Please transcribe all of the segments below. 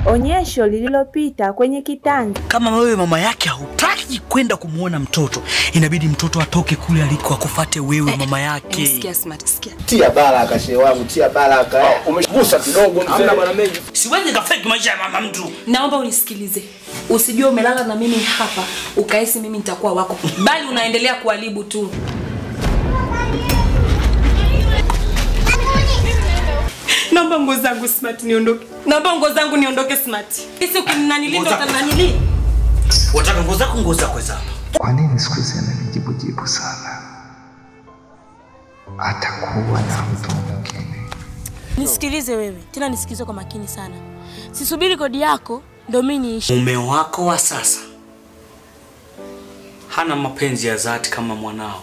onyesho lililopita kwenye kitanzi. Kama wewe mama yake hutaki kwenda kumuona mtoto, inabidi mtoto atoke kule aliko akufuate wewe mama yake. Sikia Smart, sikia. Tia baraka shehe wangu, tia baraka. Umegusa kidogo mzee. Hamna bwana mengi. Siwezi nikafake maisha ya mama mtu. Naomba unisikilize. Usijue umelala na mimi hapa, ukaisi mimi nitakuwa wako. Bali unaendelea kuharibu tu. Naomba nguo zangu Smart niondoke. Naomba nguo zangu niondoke Smart. Sisi ukinanilinda utananili. Wataka nguo zako hapa. Kwa nini siku hizi ananijibu sana? Atakuwa na mtu mwingine. Nisikilize wewe, tena nisikilize kwa makini sana. Sisubiri kodi yako ndio mimi niishi. Mume wako wa sasa hana mapenzi ya dhati kama mwanao.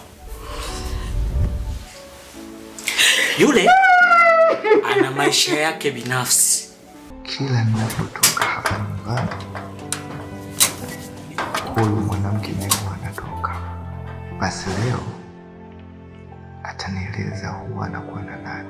Yule ana maisha yake binafsi. Kila ninapotoka hapa nyumbani, huyu mwanamke naye anatoka. Basi leo atanieleza huwa anakuwa na nani.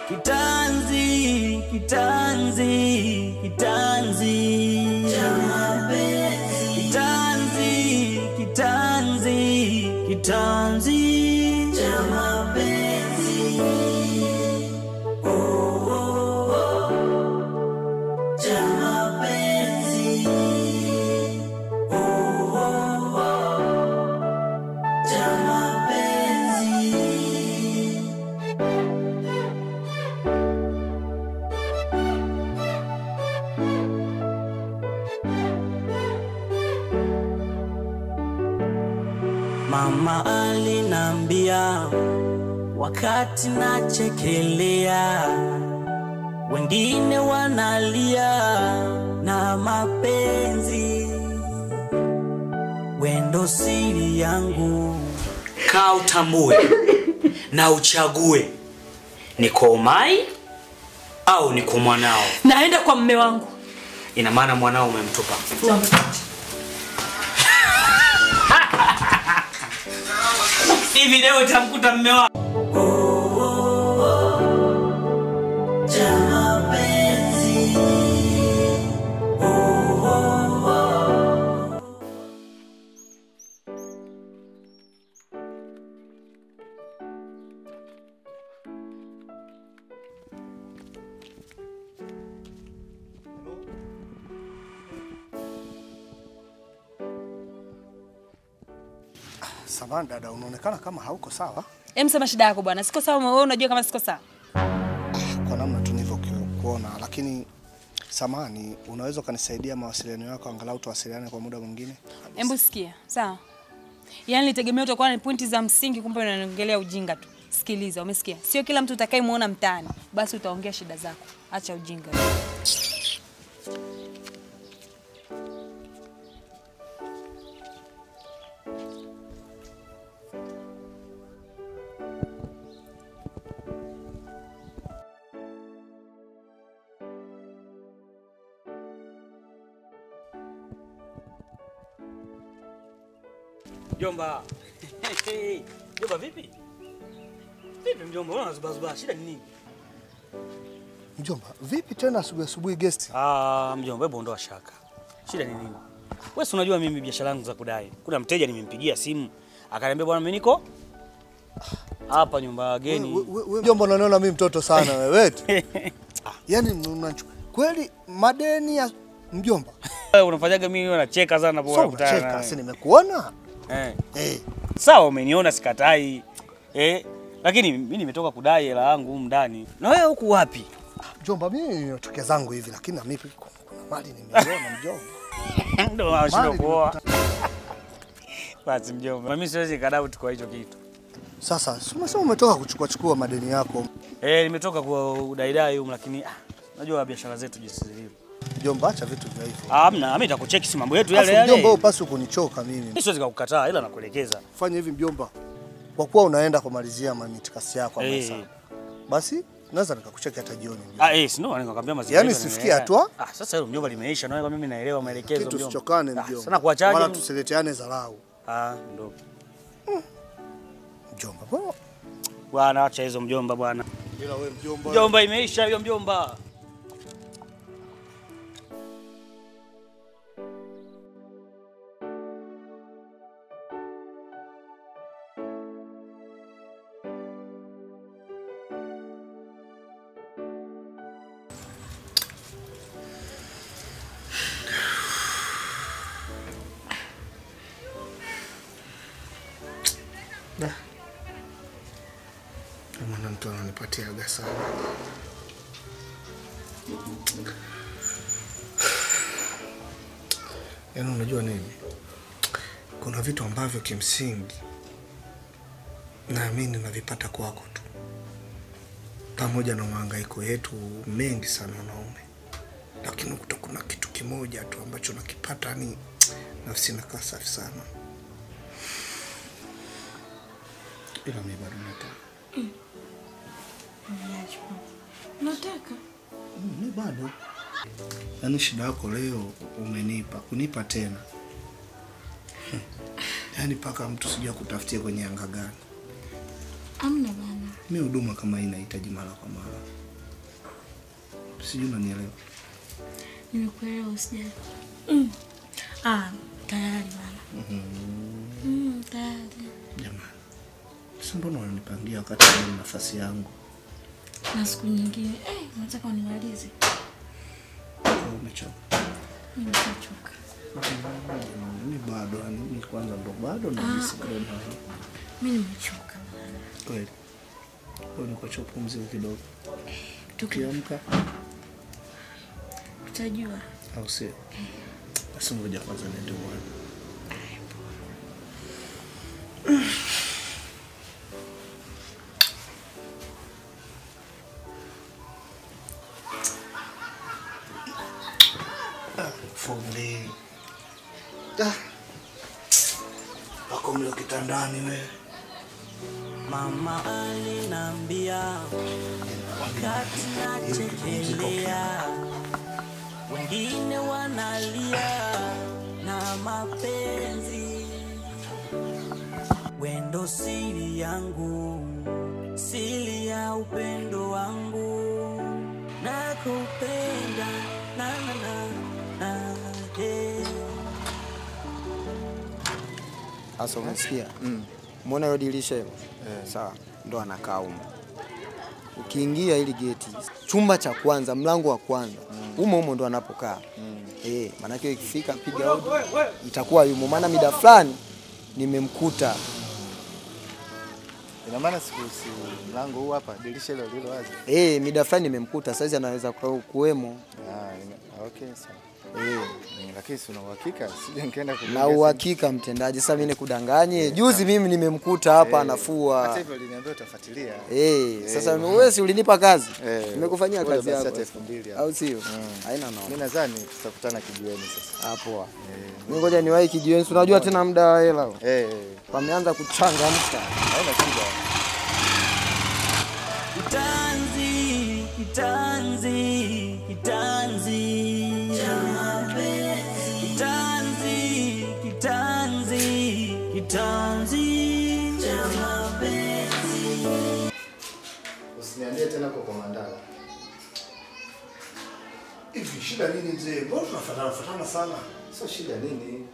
Kitanzi, kitanzi, kitanzi cha mapenzi. Kitanzi, kitanzi, kitanzi cha mapenzi. Oh, oh, oh. Cha mapenzi. Oh, oh, oh. Cha mapenzi. Mama alinambia wakati nachekelea, wengine wanalia na mapenzi, wendo siri yangu. Kaa utambue na uchague ni kwa Umai au ni kwa mwanao. Naenda kwa mume wangu. Ina maana mwanao umemtupa. Hivi leo utamkuta mume wako. Samahani dada, unaonekana kama hauko sawa. Sema shida yako bwana. Siko sawa, wewe unajua kama siko sawa. Kwa namna tunivyokuona, lakini samahani, unaweza kanisaidia mawasiliano yako angalau tuwasiliane kwa muda mwingine? Hebu sikia, sawa? Yaani nitegemea utakuwa na pointi za msingi, kumbe unaniongelea ujinga tu. Sikiliza, umesikia? Sio kila mtu utakayemuona mtaani basi utaongea shida zako. Acha ujinga. Mjomba. Mjomba vipi? Vipi mjomba, unazubazuba, shida ni nini? Mjomba, vipi tena asubuhi guest? Mjomba, hebu ondoa shaka. Shida ni nini? Wewe si unajua mimi biashara yangu za kudai. Kuna mteja nimempigia simu, akaniambia bwana mimi niko hapa nyumba wageni. Mjomba, unaona mimi mtoto sana wewe. Yaani unachukua kweli madeni ya mjomba? Wewe unafanyaga mimi unacheka sana bora kutana. Cheka, si nimekuona? Sawa, umeniona sikatai. Lakini mimi nimetoka kudai hela yangu huko ndani. Na wewe huko wapi? Mjomba, mimi ninatokea zangu hivi, lakini na mimi kuna mali nimeona mjomba. Ndio unashinda kuoa. Basi mjomba, mimi siwezi kadauti kwa hicho kitu. Sasa, umesema umetoka kuchukua madeni yako. Nimetoka kwa udaidai huko, lakini unajua biashara zetu jinsi zilivyo. Mjomba, acha vitu vya hivyo. Hamna, mimi nitakucheki si mambo yetu yale. Mjomba, upasi kunichoka mimi. Mimi siwezi kukukataa, ila nakuelekeza. Fanya hivi mjomba. Kwa kuwa unaenda kumalizia mitikasi yako hapa sasa. Basi naweza nikakucheki hata jioni. Si ndio nikakwambia mazingira. Yaani sifikia hatua? Sasa hilo mjomba limeisha, na mimi naelewa maelekezo mjomba. Kitu tusichokane mjomba. Sana kuachaje? Wala tusileteane dharau. Ndio. Mjomba bwana. Bwana acha hizo mjomba bwana. Ila wewe mjomba. Mjomba imeisha hiyo mjomba. Mwana mtu ananipatia aga sana. Yaani unajua nini? Kuna vitu ambavyo kimsingi naamini navipata kwako tu. Pamoja na mahangaiko yetu mengi sana wanaume. Lakini kuna kitu kimoja tu ambacho nakipata ni nafsi inakaa safi sana. Ila mimi bado nataka. Nataka? Mimi bado. Yaani shida yako leo kunipa tena. Yaani paka mtu sijua kutafutia kwenye anga gani. Amna bana. Mimi huduma kama hii nahitaji mara kwa mara. Sijui unanielewa. Nimekuelewa usijali. Tayari bana. Tayari. Jamani. Sasa mbona unanipangia wakati nina nafasi yangu? Na siku nyingine, nataka unimalize. Umechoka. Mimi nimechoka. Mimi bado, mimi kwanza ndo bado najisi bado na. Mimi nimechoka. Kweli. Wewe uko chopo mzee kidogo. Tukiamka tutajua. Au sio? Basi ngoja kwanza niende mwana. Fundi. Pako mlo kitandani wewe. Mama alinambia wakati nachekelea, wengine wanalia na mapenzi. Wendo siri yangu, siri ya upendo wangu, nakupenda na Asa umesikia? Umeona hiyo dirisha hilo? Sawa, ndo anakaa huko. Ukiingia ili geti, chumba cha kwanza, mlango wa kwanza, humo ndo anapokaa. Maana yake ikifika piga hodi, itakuwa yumo. Maana mida fulani nimemkuta. Ina maana si mlango huu hapa, dirisha hilo lilo wazi. Mida fulani nimemkuta, sasa anaweza kuwemo. Okay, sawa. Lakini una uhakika? Sije nikaenda na uhakika mtendaji. Sasa mimi nikudanganye. Juzi mimi nimemkuta hapa anafua. Hata hivyo uliniambia utafuatilia. Sasa wewe si ulinipa kazi? Nimekufanyia kazi yako. Au sio? Haina noma. Mimi nadhani tutakutana kijiweni sasa. Hapo. Mimi ngoja niwahi kijiweni. Unajua tena muda wa hela. Pameanza kuchangamka. Haina shida. Kitanzi cha mapenzi. Usiniambie tena kwa Mandala. Hivi shida nini mzee? Mbona tunafatana sana? Sio shida nini?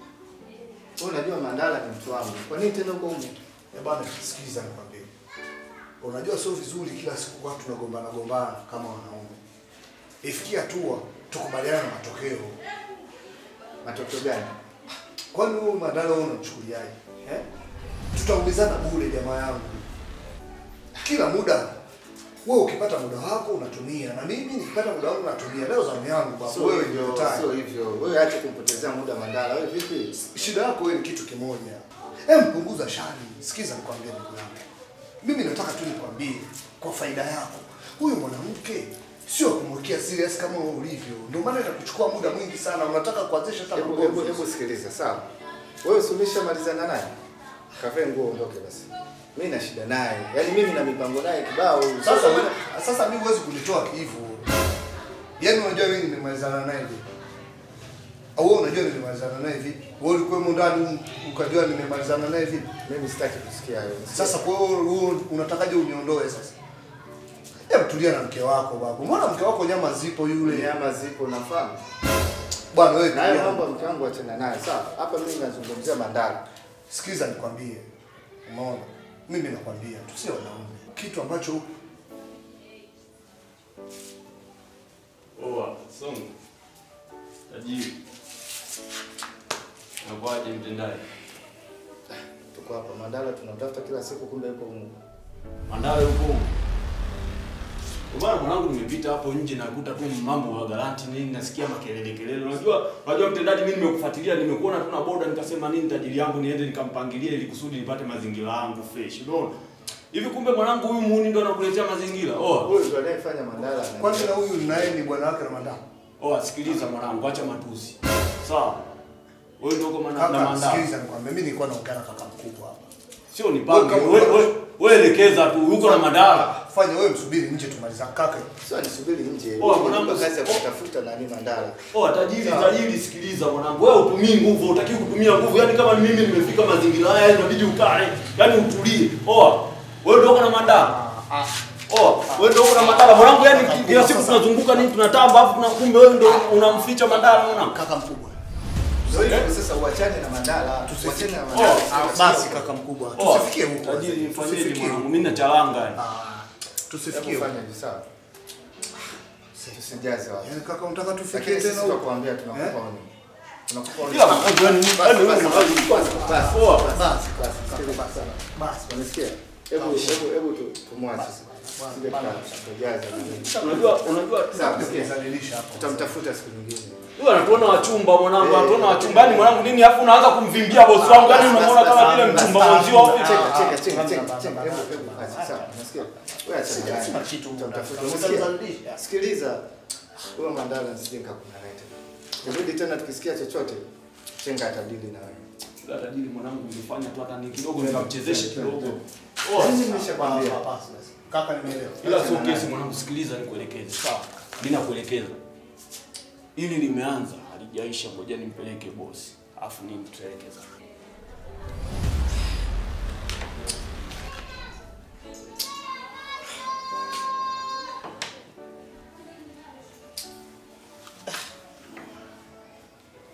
Wewe unajua Mandala ni mtu wangu. Kwa nini tena uko huko? Bwana sikiliza nikwambie. Unajua sio vizuri kila siku watu tunagombana kama wanaume. Ifikia hatua tukubaliana na matokeo. Matokeo gani? Kwani wewe Mandala unachukuliaje? Tutaulizana bure jamaa yangu. Kila muda wewe ukipata muda wako unatumia na mimi nikipata muda wangu natumia. Leo zamu yangu baba. So wewe ndio sio hivyo. Wewe acha kumpotezea muda Mandala. Wewe vipi? Shida yako wewe ni kitu kimoja. Mpunguza shari. Sikiza nikwambie ndugu yangu. Mimi nataka tu nikwambie kwa faida yako. Huyu mwanamke sio kumwekea serious kama ulivyo. Ndio maana inakuchukua muda mwingi sana. Unataka kuanzisha hata mambo. Hebu sikiliza, sawa? Wewe usumisha malizana naye. Kafe nguo ondoke basi. Mimi na shida naye. Yaani mimi na mipango naye kibao. Sasa mimi huwezi kunitoa hivyo. Yaani unajua mimi nimemalizana naye vipi? Au wewe unajua nimemalizana naye vipi? Wewe ulikuwa ndani ukajua nimemalizana naye vipi? Mimi sitaki kusikia hayo. Sasa kwa hiyo unatakaje uniondoe sasa? Hebu tulia na mke wako baba. Mbona mke wako nyama zipo yule? Nyama zipo nafahamu. Bwana wewe nayo mambo mke wangu achana naye. Sawa, hapa mimi nazungumzia Mandala. Sikiza nikwambie. Umeona? Mimi nakwambia tusio wanaume. Kitu ambacho Songo. Tajiri. Nakuaje mtendaji? Tuko hapa Mandala tunamtafuta kila siku kumbe yuko huko. Mandala yuko huko. Bwana mwanangu nimepita hapo nje nakuta tu mambo ya garanti nini nasikia makelele. Unajua mtendaji mimi nimekufuatilia nimekuona tu na boda nikasema nini tajiri yangu niende nikampangilie ili kusudi nipate mazingira yangu fresh. Unaona? Hivi kumbe mwanangu huyu muuni ndo anakuletea mazingira. Huyu ndo anayefanya Mandala. Kwani na huyu naye ni bwana wake na Mandala? Sikiliza mwanangu acha matusi. Sawa. Wewe ndio kama na Mandala. Sikiliza nikwambie mimi nilikuwa naongea na kaka mkubwa hapa. Sio nipange. Wewe elekeza tu huko na Mandala. Fanya wewe msubiri nje tumaliza kaka. Sio nisubiri nje. Mwanangu kazi ya kutafuta nani Mandala. Tajiri sikiliza mwanangu. Wewe utumii nguvu, hutaki kutumia nguvu. Yaani kama ni mimi nimefika mazingira haya inabidi ukae. Yaani utulie. Wewe ndio kana Mandala. Wewe ndio kuna Mandala. Mwanangu yani kila siku tunazunguka nini tunatamba afu kumbe wewe ndio unamficha Mandala mwanangu. Kaka mkubwa. Sasa uachane na Mandala. Tusiachane na Mandala. Basi kaka mkubwa. Tusifikie huko. Tajiri nifanyeje mwanangu? Mimi na charanga. Tusifikie huko. Fanya sawa. Tusijaze wapi. Yaani kaka unataka tufikie tena huko? Tunakuambia tunakupa nini? Tunakupa nini? Basi. Unasikia? Hebu tumwache. Unajua tunazalisha hapo. Tutamtafuta siku nyingine. Wewe anatuona wachumba mwanangu, anatuona wachumbani mwanangu nini afu unaanza kumvimbia bosi wangu yani unamuona kama vile mchumba mwenzio au cheka. Hebu sawa, unasikia? Wewe acha kitu tutamtafuta. Sikiliza. Wewe Mandala nisije nikakunaleta. Kirudi tena tukisikia chochote chenga atadili na wewe. Tajiri mwanangu nilifanya tu hata ni kidogo nikamchezeshe kidogo. Mimi nimeshakwambia. Kaka nimeelewa. Ila sio kesi mwanangu sikiliza nikuelekeze. Sawa. Mimi nakuelekeza. Hili limeanza halijaisha ngoja nimpeleke bosi. Alafu nini tutaelekeza.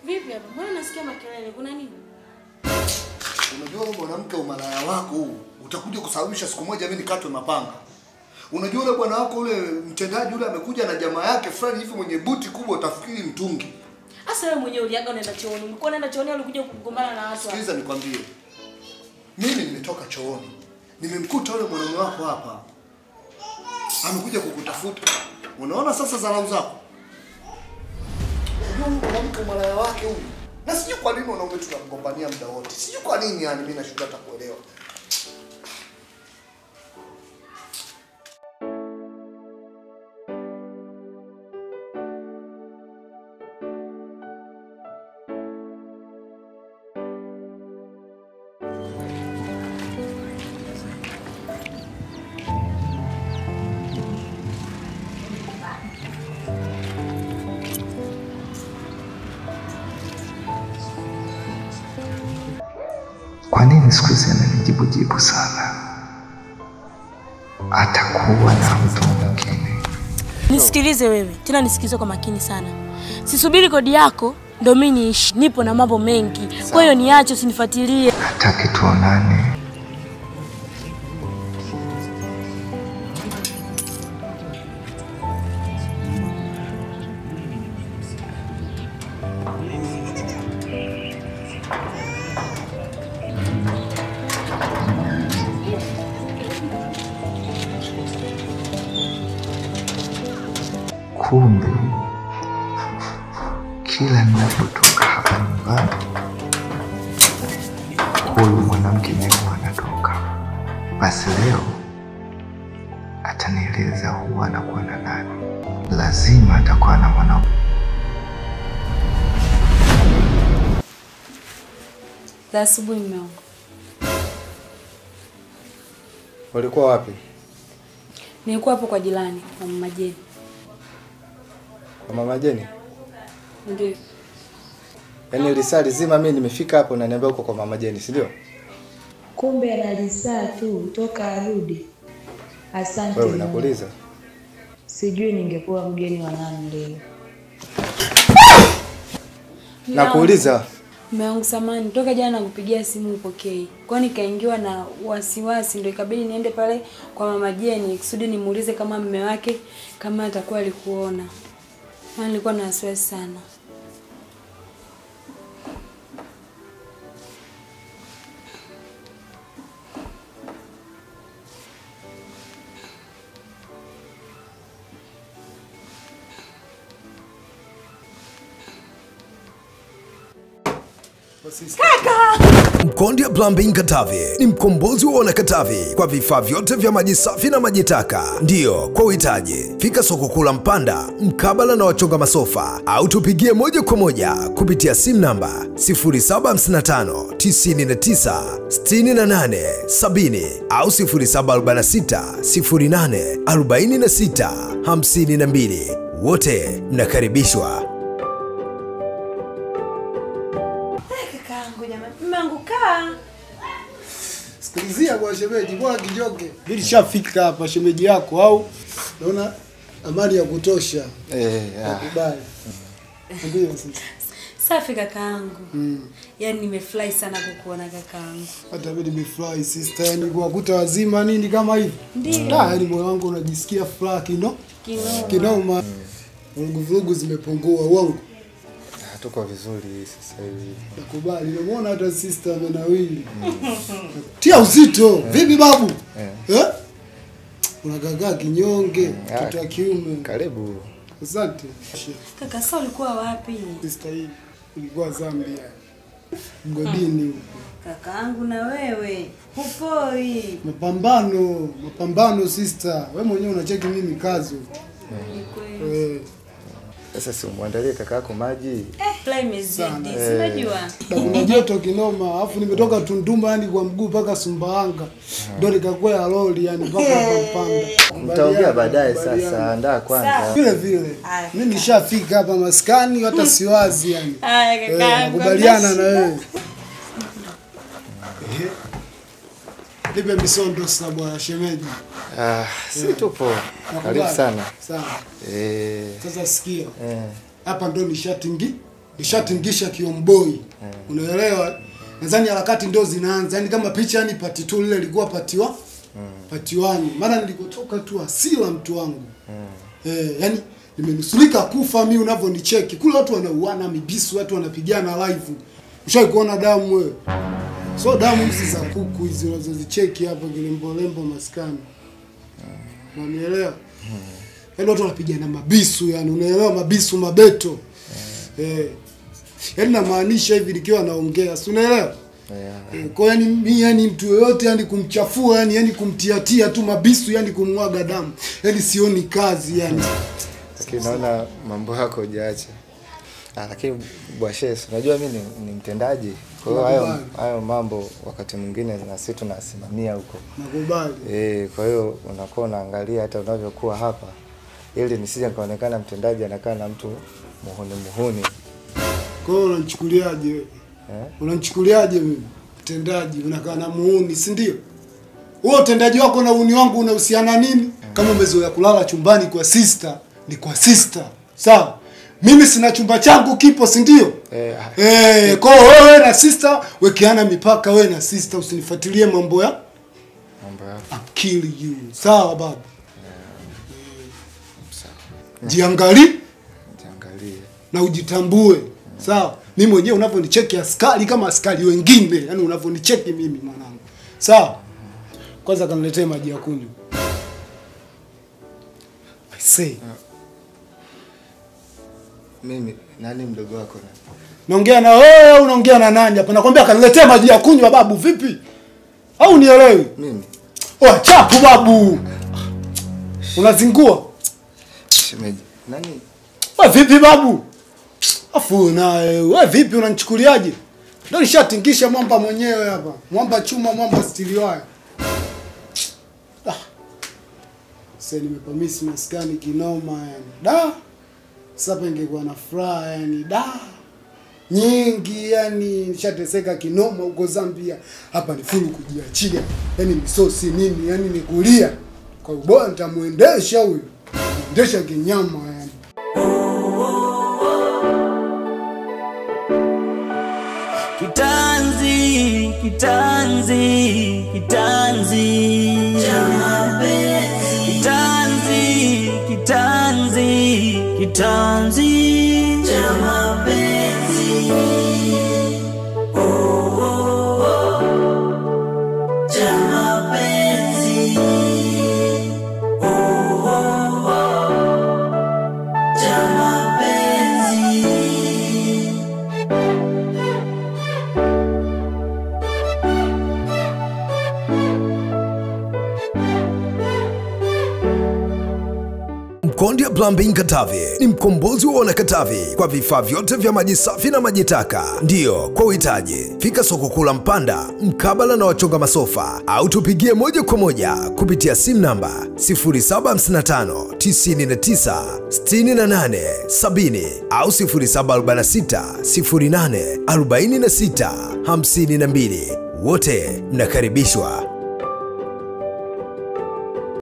Vipi hapa? Mbona nasikia makelele? Kuna nini? Unajua wewe mwanamke umalaya wako huu utakuja kusababisha siku moja mimi nikatwe mapanga. Unajua yule bwana wako yule mtendaji yule amekuja na jamaa yake fulani hivi mwenye buti kubwa utafikiri mtungi. Asa wewe mwenyewe uliaga unaenda chooni. Ulikuwa unaenda chooni au ulikuja kugombana na watu? Sikiliza nikwambie. Mimi nimetoka chooni. Nimemkuta yule mwanamume wako hapa. Amekuja kukutafuta. Unaona sasa dharau zako? Unajua mwanamke malaya wake huyu. Na sijui kwa nini wanaume tunamgombania muda wote. Sijui kwa nini yani mimi nashinda hata kuelewa. Kwa nini siku hizi ananijibu sana? Atakuwa na mtu mwingine. Nisikilize wewe, tena nisikilize kwa makini sana. Sisubiri kodi yako ndo mimi niishi. Nipo na mambo mengi. Kwa hiyo niache usinifuatilie. Hataki tuonane. Kumbe kila ninapotoka hapa nyumbani huyu mwanamke naye anatoka. Basi leo atanieleza huwa anakuwa na nani. Lazima atakuwa na mwanamke. Za asubuhi mmeo. Walikuwa wapi? Nilikuwa hapo kwa jirani, kwa Mama Jeni. Kwa Mama Jeni? Ndio. Yaani lisali zima mimi nimefika hapo na niambia uko kwa mama Jeni, si ndio? Kumbe analisaa tu toka arudi. Asante. Wewe unakuuliza? Sijui ningekuwa mgeni wa nani leo. Nakuuliza. Mume wangu samani, toka jana nakupigia simu upokei. Kwa nikaingiwa na wasiwasi ndio ikabidi niende pale kwa mama Jeni kusudi nimuulize kama mume wake kama atakuwa alikuona. Maana nilikuwa na wasiwasi sana. Kaka! Mkondia Plumbing Katavi ni mkombozi wa wanakatavi kwa vifaa vyote vya maji safi na maji taka. Ndio, kwa uhitaji fika soko kuu la Mpanda mkabala na wachonga masofa au tupigie moja kwa moja kupitia simu namba 0755 99 68 70 au 0746 08 46 52. Wote mnakaribishwa. Sikilizia kwa shemeji, bora kijoke. Hili shafika hapa shemeji yako au naona amani ya kutosha. Nakubali. Ndio sasa. Safi kakaangu. Yaani nimefurahi sana kukuona kakaangu. Hata mimi nimefurahi sister, yani kuwakuta wazima nini kama hivi. Ndio. Yaani moyo wangu unajisikia furaha kinoma. Vurugu zimepungua uongo. Tuko vizuri sasa hivi. Nakubali. Unaona hata sister amenawili. Tia uzito. Vipi babu? Unagagaa kinyonge, mtoto wa kiume. Karibu. Asante. Kaka sasa ulikuwa wapi? Sister hii ulikuwa Zambia. Mgodini huko. Kakaangu na wewe hupoi. Mapambano sister. Wewe mwenyewe unacheki mimi kazi. Ni kweli. Sasa si muandalie kaka yako maji. Fly mezidi, unajua. Kuna joto kinoma, alafu nimetoka Tunduma yani kwa mguu mpaka Sumbawanga. Ndio nikakwea lori yani mpaka Pampanda. Mtaongea baadaye sasa, andaa kwanza. Vile. Mimi nishafika hapa maskani hata siwazi yani. Haya kaka. Nakubaliana na wewe. Nipe misondo sasa bwana shemeji. Si tupo. Karibu sana. Sawa. Sasa sikia. Hapa ndo nishatingisha kiomboi. Unaelewa? Nadhani harakati ndo zinaanza. Yaani kama picha yani part 2 ile ilikuwa part 1. Part 1. Maana nilikotoka tu asila mtu wangu. Yani nimenusulika kufa mimi unavyonicheki. Kule watu wanauana mibisu, watu wanapigana live. Ushawahi kuona damu wewe? So damu hizi za kuku hizi unazozicheki hapo kilembo maskani. Unanielewa? Yaani watu wanapigana mabisu yani, unaelewa mabisu mabeto. Yaani namaanisha hivi nikiwa naongea, si unaelewa? Kwa yani mimi yani mtu yoyote yani kumchafua yani kumtiatia tu mabisu yani kumwaga damu. Yani sioni kazi yani. Lakini naona mambo yako hujaacha. Lakini Bwashes, unajua mimi ni mtendaji. Kwa hiyo hayo mambo wakati mwingine na sisi tunasimamia huko. Nakubali. Kwa hiyo unakuwa unaangalia hata unavyokuwa hapa ili nisije kaonekana mtendaji anakaa na mtu muhuni. Kwa hiyo unanichukuliaje wewe? Unanichukuliaje mimi? Mtendaji unakaa na muhuni, si ndio? Wewe utendaji wako na uhuni wangu unahusiana nini? Kama umezoea kulala chumbani kwa sister, ni kwa sister. Sawa? Mimi sina chumba changu kipo, si ndio? Kwa wewe na sister wekeana mipaka, wewe na sister usinifuatilie mambo ya I'll kill you. Sawa baba? Jiangalie na ujitambue. Sawa? Mimi mwenyewe unavyonicheki askari kama askari wengine, yani unavyonicheki mimi mwanangu. Sawa? Kwanza kaniletee maji ya kunywa. I say mimi nani mdogo wako na? Naongea na wewe, unaongea na nani hapa? Nakwambia kaniletee maji ya kunywa babu, vipi? Au nielewi? Mimi. Chapu babu. Unazingua? Shemeji. Nani? Wewe vipi babu? Afu naye, wewe vipi unanichukuliaje? Ndio nishatingisha mwamba mwenyewe hapa. Mwamba chuma, mwamba stili waya. Sasa nimepamisi maskani kinoma yani. Sasa ingekuwa na furaha yani nyingi, yani nishateseka kinoma huko Zambia. Hapa ni fulu kujiachia, yani misosi nini, yani ni kulia. Kwa hiyo bwana nitamuendesha huyu, muendesha kinyama yani. Kitanzi, kitanzi, kitanzi cha mapenzi. Kitanzi, kitanzi, kitanzi cha mapenzi. Oh, oh, oh. Cha mapenzi. Oh, oh, oh. Cha mapenzi. Mkondia Plumbing Katavi ni mkombozi wa wanakatavi kwa vifaa vyote vya maji safi na maji taka. Ndiyo, kwa uhitaji fika soko kuu la Mpanda mkabala na wachonga masofa, au tupigie moja kwa moja kupitia simu namba 0755 99 68 70 au 0746 08 46 52. Wote mnakaribishwa.